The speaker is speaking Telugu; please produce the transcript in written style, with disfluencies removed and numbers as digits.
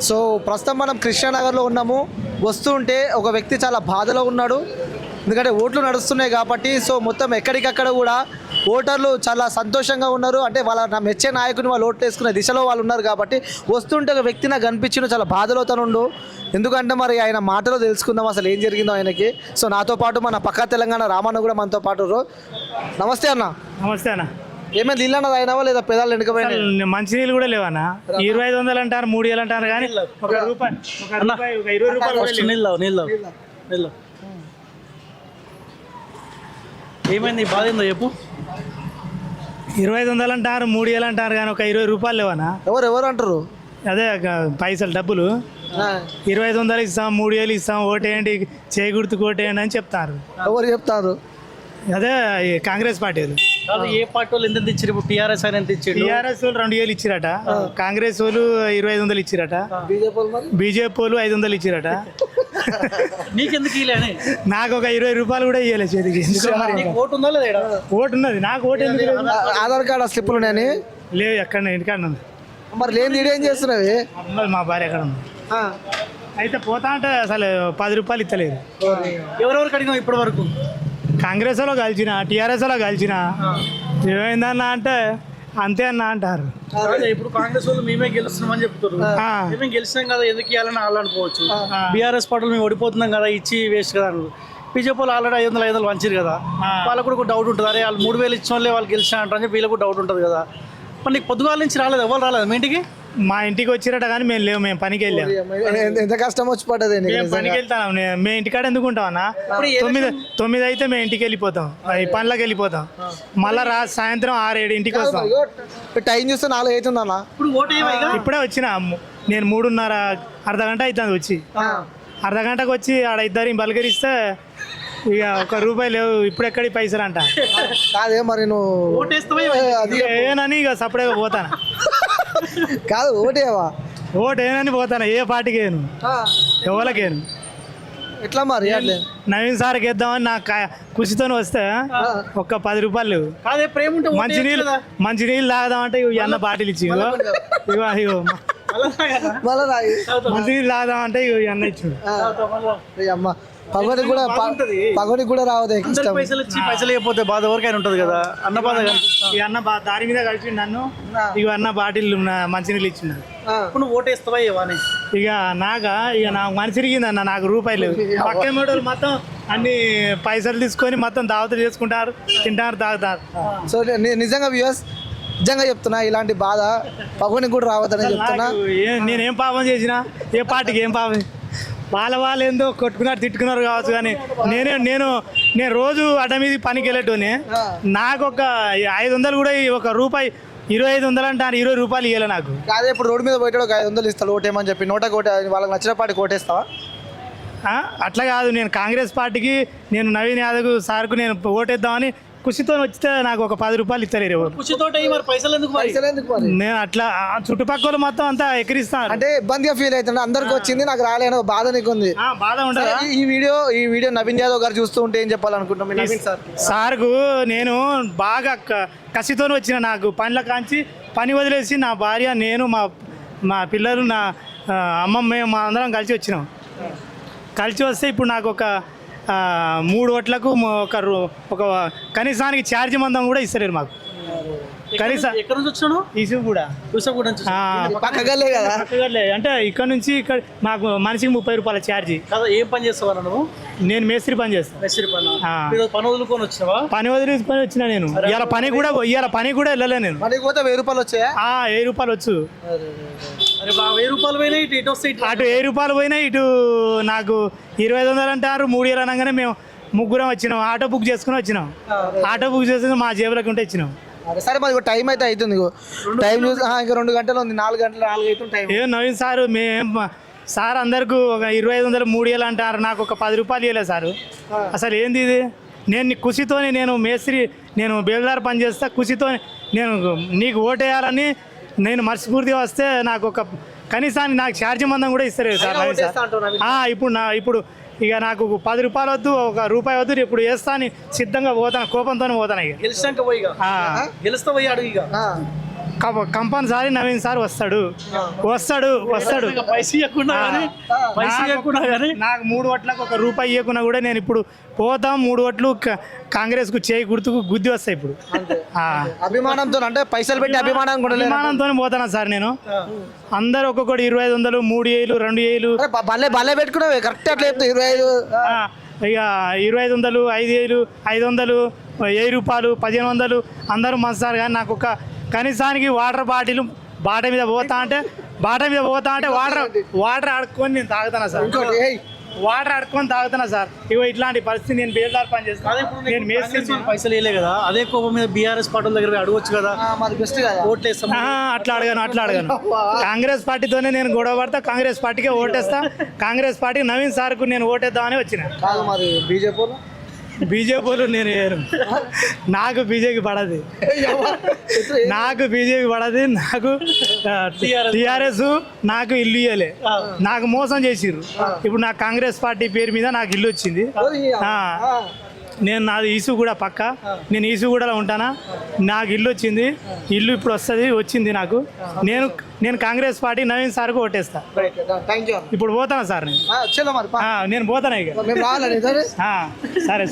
సో ప్రస్తుతం మనం కృష్ణానగర్లో ఉన్నాము. వస్తుంటే ఒక వ్యక్తి చాలా బాధలో ఉన్నాడు, ఎందుకంటే ఓట్లు నడుస్తున్నాయి కాబట్టి. సో మొత్తం ఎక్కడికక్కడ కూడా ఓటర్లు చాలా సంతోషంగా ఉన్నారు, అంటే వాళ్ళ మెచ్చే నాయకుని వాళ్ళు ఓట్లు వేసుకునే దిశలో వాళ్ళు ఉన్నారు కాబట్టి. వస్తుంటే ఒక వ్యక్తి నాకు కనిపించిన చాలా బాధలో తనుండు, ఎందుకంటే మరి ఆయన మాటలో తెలుసుకుందాం అసలు ఏం జరిగిందో ఆయనకి. సో నాతో పాటు మన పక్క తెలంగాణ రామన్న కూడా మనతో పాటు. నమస్తే అన్న. నమస్తే అన్న. ఏమైనా నీళ్ళు అన్నది అయినావా లేదా పెదాలు ఎండుకపోయినా? మంచినీళ్ళు కూడా లేవన్నా. 2500 అంటారు, 3000 అంటారు, కానీ ఒక రూపాయి ఒక 20 రూపాయలు నీళ్ళు ఏమైంది? బాధ ఏందో చెప్పు. 2500 అంటారు, 3000 అంటారు, కానీ ఒక 20 రూపాయలు లేవన్నా. ఎవరు అంటారు? అదే పైసలు డబ్బులు 2500 ఇస్తాం, 3000 ఇస్తాం, ఓటేయండి, చేయి గుర్తుకు ఓటేయండి అని చెప్తారు. ఎవరు చెప్తారు? అదే కాంగ్రెస్ పార్టీ వాళ్ళు. కాదు, ఏ పార్టీ వాళ్ళు ఎంత ఇచ్చారు? ఇప్పుడు టీఆర్ఎస్ ఆయన ఎంత ఇచ్చారు? టీఆర్ఎస్ వాళ్ళు 2000 ఇచ్చిరట, కాంగ్రెస్ వాళ్ళు 2500 ఇచ్చిరట, బీజేపీ వాళ్ళు 500 ఇచ్చిరట. నీకెందుకు ఇలానే? నాకు ఒక 20 రూపాయలు కూడా ఇవ్వలేదు చేతికి. ఓటు ఉందా లేదా? ఓటు ఉన్నది, నాకు ఓటు ఎందుకు లేదు? ఆధార్ కార్డు స్లిప్పులు ఉన్నాయని లేదు, ఎక్కడ ఇంటికాడ ఉంది. మరి లేని ఏం చేస్తున్నావి? ఉన్నది, మా భార్య ఎక్కడ ఉంది. అయితే పోతా అంటే అసలు 10 రూపాయలు ఇస్తలేదు. ఎవరెవరికి అడిగినావు ఇప్పటి వరకు? కాంగ్రెస్ లో కలిసిన, టీఆర్ఎస్ లో కలిసిన, ఏమైందన్నా అంటే అంతే అన్న అంటారు. ఇప్పుడు కాంగ్రెస్ వాళ్ళు మేమే గెలుస్తున్నామని చెప్తారు. మేమే గెలిచినాం కదా, ఎందుకు ఇవ్వాలని వాళ్ళు అనుకోవచ్చు. బీఆర్ఎస్ పార్టీలు మేము ఓడిపోతున్నాం కదా, ఇచ్చి వేస్ట్ కదా. బీజేపీ వాళ్ళు ఆల్రెడీ 500 వంచారు కదా, వాళ్ళకు కూడా డౌట్ ఉంటుంది. అరే వాళ్ళు 3000 ఇచ్చిన వాళ్ళే వాళ్ళు గెలిచినా అంటారని చెప్పి వీళ్ళకు డౌట్ ఉంటుంది కదా. మరి నీకు పొద్దుగాల నుంచి రాలేదు, ఎవరు రాలేదు మీ ఇంటికి? మా ఇంటికి వచ్చిరట, కానీ మేము లేవు, మేము పనికి వెళ్ళాము. ఎంత కష్టం వచ్చి పడ్డది. మేము పనికి వెళ్తాం, మేము ఇంటికాడ ఎందుకు ఉంటామన్నా? 9 అయితే మేము ఇంటికి వెళ్ళిపోతాం, పనులకు వెళ్ళిపోతాం. మళ్ళా సాయంత్రం 6-7 ఇంటికి వస్తాం. టైం చూస్తే 4 అవుతుందన్న. ఇప్పుడే వచ్చిన నేను 3:30 అర్ధ గంట అవుతుంది వచ్చి. అర్ధ గంటకు వచ్చి ఆడ ఇద్దరిని బలకరిస్తే ఇక 1 రూపాయి లేవు. ఇప్పుడు ఎక్కడి పైసలు అంట. కాదే మరి నువ్వు ఏనని ఇక సపరేట్గా పోతాను. కాదు ఓటేవా? ఓటేనని పోతాను, ఏ పార్టీకి ఏను, ఎవరికేను. ఎట్లా మరి? నవీన్ సార్కి వేద్దామని నా కృషితో వస్తే ఒక్క 10 రూపాయలు లేవు. మంచినీళ్ళు తాగదామంటే ఇవి అన్న బాటిల్ ఇచ్చి, ఇగో మంచినీళ్ళు తాగదామంటే ఇవి అన్న ఇచ్చి. అమ్మ పగడికి కూడా రావదే. పైసలు ఇచ్చి పైసలు ఇవ్వకపోతే బాధ ఎవరికైనా ఉంటుంది కదా. అన్న బాధ, ఈ అన్న దారి మీద కలిసి నన్ను ఇక అన్న బాటిల్ మంచినీళ్ళు ఇచ్చినాడు. ఇప్పుడు నువ్వు ఓటేస్తావా ఇవ్వని? ఇక నాకు మనసు తిరిగిందన్న, నాకు రూపాయలు. పక్క మోడలు మొత్తం అన్ని పైసలు తీసుకొని మొత్తం దావతులు చేసుకుంటారు, తింటారు, తాగుతారు. సో నిజంగా వ్యూవర్స్, నిజంగా చెప్తున్నా, ఇలాంటి బాధ పగడికి కూడా రావద్దని చెప్తున్నా. నేనేం పాపం చేసినా, ఏ పార్టీకి ఏం పాపం? వాళ్ళు ఏందో కొట్టుకున్నారు, తిట్టుకున్నారు కావచ్చు, కానీ నేను రోజు అడ్డ మీద పనికి వెళ్ళేటోనే. నాకు ఒక 500 కూడా, 1 రూపాయి 2500 అంటారు, 20 రూపాయలు ఇవ్వాలి నాకు. కాదే, ఇప్పుడు రోడ్డు మీద పోయేటాడు 500 ఇస్తాడు ఓటేమని చెప్పి, నోటకు ఓటే వాళ్ళకి నచ్చిన పార్టీకి ఓటేస్తావా? అట్లా కాదు, నేను కాంగ్రెస్ పార్టీకి, నేను నవీన్ యాదవ్ సార్కు నేను ఓటేద్దామని కృషితో వచ్చితే నాకు ఒక 10 రూపాయలు ఇస్తలేరు. నేను అట్లా చుట్టుపక్కల మొత్తం అంతా ఎక్కిరిస్తాను. అంటే ఇబ్బందిగా ఫీల్ అవుతుండే, అందరికి వచ్చింది, నాకు రాలేను, బాధ నీకు ఉంది. బాధ ఉంటుంది. ఈ వీడియో నవీన్ యాదవ్ గారు చూస్తూ ఉంటే ఏం చెప్పాలనుకుంటున్నాం? సార్కు నేను బాగా కసితో వచ్చిన, నాకు పనిలో కాంచి పని వదిలేసి నా భార్య, నేను, మా పిల్లలు, నా అమ్మమ్మ, మేము మా అందరం కలిసి వచ్చినాం. కలిసి వస్తే ఇప్పుడు నాకు ఒక 3 ఓట్లకు ఒక కనీసానికి ఛార్జ్ మందం కూడా ఇస్తలేరు మాకు. కనీసం ఎక్కడ నుంచి వచ్చాను? కూడా అంటే ఇక్కడ నుంచి మాకు మనిషికి 30 రూపాయల ఛార్జీ. ఏం పని చేస్తావా నువ్వు? నేను మేస్త్రి పని చేస్తాను. పని వదులుకొని వచ్చినావా? పని వదిలికొని వచ్చినా నేను. ఇవాళ పని కూడా వెళ్ళలే నేను. 1000 రూపాయలు వచ్చాయా? 1000 రూపాయలు వచ్చు. అటు 1000 రూపాయలు పోయినాయి, ఇటు నాకు 2500 అంటారు, 3000 అనగానే మేము ముగ్గురం వచ్చినాం. ఆటో బుక్ చేసుకుని వచ్చినాం. ఆటో బుక్ చేసుకుని మా జేబులోకి ఉంటే వచ్చినాం. సరే, మరి టైం అయితే అవుతుంది, టైం చూసి ఇంకా 2 గంటలు ఉంది, 4 గంటలు 4 అవుతుంది టైం. నవీన్ సారు సార్ అందరికి ఒక 2500, 3000 అంటారు, నాకు ఒక 10 రూపాయలు ఇవ్వలేదు సారు. అసలు ఏంది ఇది? నేను కృషితోని, నేను మేస్త్రి, నేను బేల్దారు పని చేస్తా, కృషితో నేను నీకు ఓటేయాలని నేను మనస్ఫూర్తిగా వస్తే నాకు ఒక కనీసాన్ని నాకు ఛార్జీ మందం కూడా ఇస్తారు సార్. ఇప్పుడు ఇక నాకు 10 రూపాయలు వద్దు, 1 రూపాయి వద్దు, ఇప్పుడు వేస్తా అని సిద్ధంగా పోతాను, కోపంతోనే పోతాను. ఇక గెలిచాక పోయి గెలుస్తా పోయి అడుగు. ఇక కంపల్సరీ నవీన్ సార్ వస్తాడు వస్తాడు వస్తాడు పైసా ఇవ్వకుండా కానీ పైసా ఇవ్వకుండా కానీ నాకు 3 ఓట్లకు ₹1 ఇవ్వకుండా కూడా నేను ఇప్పుడు పోతాం 3 ఓట్లు కాంగ్రెస్కు చేయి గుర్తుకు గుద్ది వస్తాయి ఇప్పుడు ఆ. అభిమానంతో అంటే పైసలు పెట్టి అభిమానం కూడా లేదు. అభిమానంతోనే పోతానా సార్ నేను అందరు ఒక్కొక్కటి 2500 3,000 2,000 అరే భలే పెట్టుకున్నావు కరెక్ట్ అట్లా చెప్తా 25. ఇక 2500 5,000 500 ₹1,000 1,500 అందరూ మంచుతారు కానీ నాకు ఒక కనీసానికి వాటర్ బాటిల్ బాట మీద పోతా అంటే వాటర్ ఆడుకొని నేను తాగుతానా సార్ ఇంకోటి ఏయ్, వాటర్ ఆడుకొని తాగుతున్నా సార్ ఇగో ఇట్లాంటి పరిస్థితి నేను బేల్దార్ పని చేస్తాను నేను మేస్త్రి పైసలు వేయలే కదా అదే కోపం మీద బీఆర్ఎస్ పార్టీ దగ్గర పోయి అడగొచ్చు కదా మాది బెస్ట్ కదా. ఓట్లు వేస్తాం అట్లా అడగాను కాంగ్రెస్ పార్టీతోనే నేను గొడవ పడతా కాంగ్రెస్ పార్టీకే ఓటేస్తా కాంగ్రెస్ పార్టీకి నవీన్ సార్కు నేను ఓటేద్దామని వచ్చిన కాదు మాది బీజేపీ. బీజేపీలు నేను వేయను నాకు బీజేపీ పడదు నాకు టీఆర్ఎస్ నాకు ఇల్లు ఇవ్వలే నాకు మోసం చేసిర్రు ఇప్పుడు నాకు కాంగ్రెస్ పార్టీ పేరు మీద నాకు ఇల్లు వచ్చింది నేను నాది ఈసుగూడ పక్క నేను ఈసుగూడలో ఉంటానా నాకు ఇల్లు వచ్చింది ఇల్లు ఇప్పుడు వచ్చింది నాకు నేను కాంగ్రెస్ పార్టీ నవీన్ సార్కు ఓటేస్తా థ్యాంక్ యూ. ఇప్పుడు పోతానా సార్ నేను చలో మరి నేను పోతానా ఇక మేము రావాలని సరే